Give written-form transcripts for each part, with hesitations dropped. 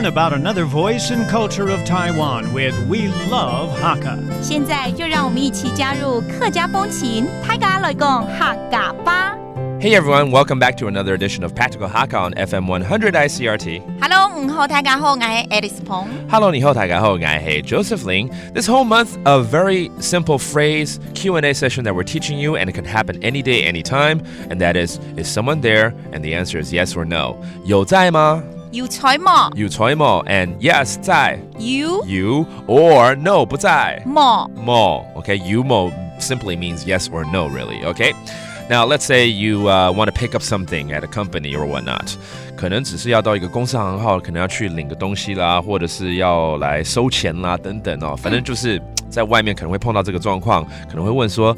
learn about another voice and culture of Taiwan with We Love Hakka. 现在就让我们一起加入客家风情，大家来讲客家吧。Hey everyone, welcome back to another edition of Practical Hakka on FM 100 Icrt. Hello， 大家好，我是 Alice Pong。Hello, 你好，大家好，我是 Joseph Ling. This whole month, a very simple phrase Q&A session that we're teaching you, and it can happen any day, anytime, and that is someone there? And the answer is yes or no. 有在吗？有在吗？有在吗 and yes 在。有 or no 不在。冇。Okay, 有冇 simply means yes or no, really. Okay. Now, let's say you want to pick up something at a company or whatnot. 可能只是要到一个公司行号，可能要去领个东西啦，或者是要来收钱啦，等等哦。反正就是在外面可能会碰到这个状况，可能会问说，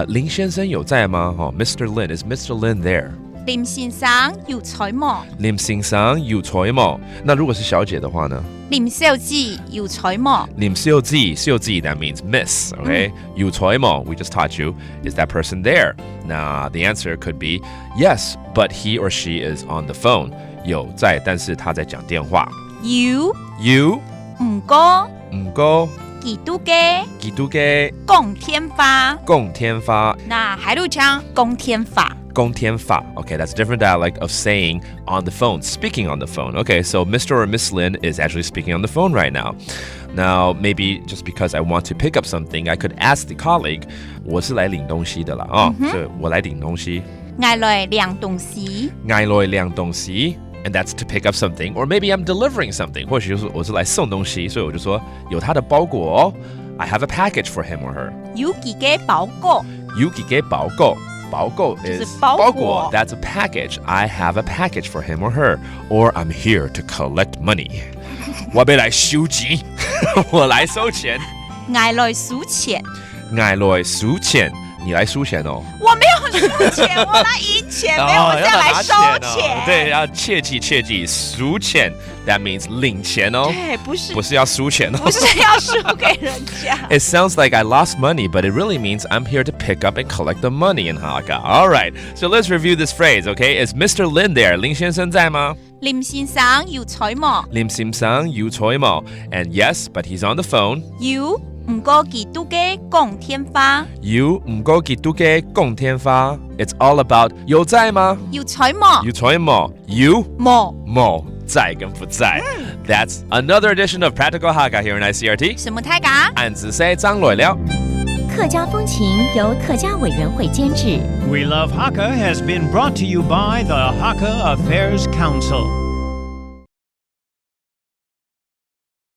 林先生有在吗？哦 ，Mr. Lin, is Mr. Lin there? 林先生有在吗？林先生有在吗？那如果是小姐的话呢？林小姐有在吗？林小姐 that means miss, okay? 有在吗 we just taught you, is that person there? Now, the answer could be yes, but he or she is on the phone. 有在，但是他在讲电话。有唔過幾度嘅講天話。那喺度講講天話。講天話 Okay, that's a different dialect of saying on the phone, speaking on the phone. Okay, so Mr. or Miss Lin is actually speaking on the phone right now. Now, maybe just because I want to pick up something, I could ask the colleague, 我是来領東西的啦，所以我來領東西。我來領東西。And that's to pick up something, or maybe I'm delivering something. 或許我是來送東西，所以我就說有他的包裹哦。I have a package for him or her. 有幾個包裹？包裹 is 包裹 That's a package. I have a package for him or her. Or I'm here to collect money. 我要來收錢，我來收錢。我來數錢。你來數錢哦。我沒有數錢，我來贏錢，沒有，我是要來收錢。對，要切記，數錢 That means 領錢哦。對，不是要輸錢哦。不是要輸給人家。It sounds like I lost money, but it really means I'm here to pick up and collect the money in Hakka. All right, so let's review this phrase, okay? Is Mr. Lin there? 林先生在嗎？林先生有在嗎？And yes, but he's on the phone. 有唔過幾度嘅講天話。It's all about 有在嗎？有在嗎？有冇在跟不在。That's another edition of Practical Hakka here in ICRT. 什麼大家？俺只識張來了。客家風情由客家委員會監製。We Love Hakka has been brought to you by the Hakka Affairs Council.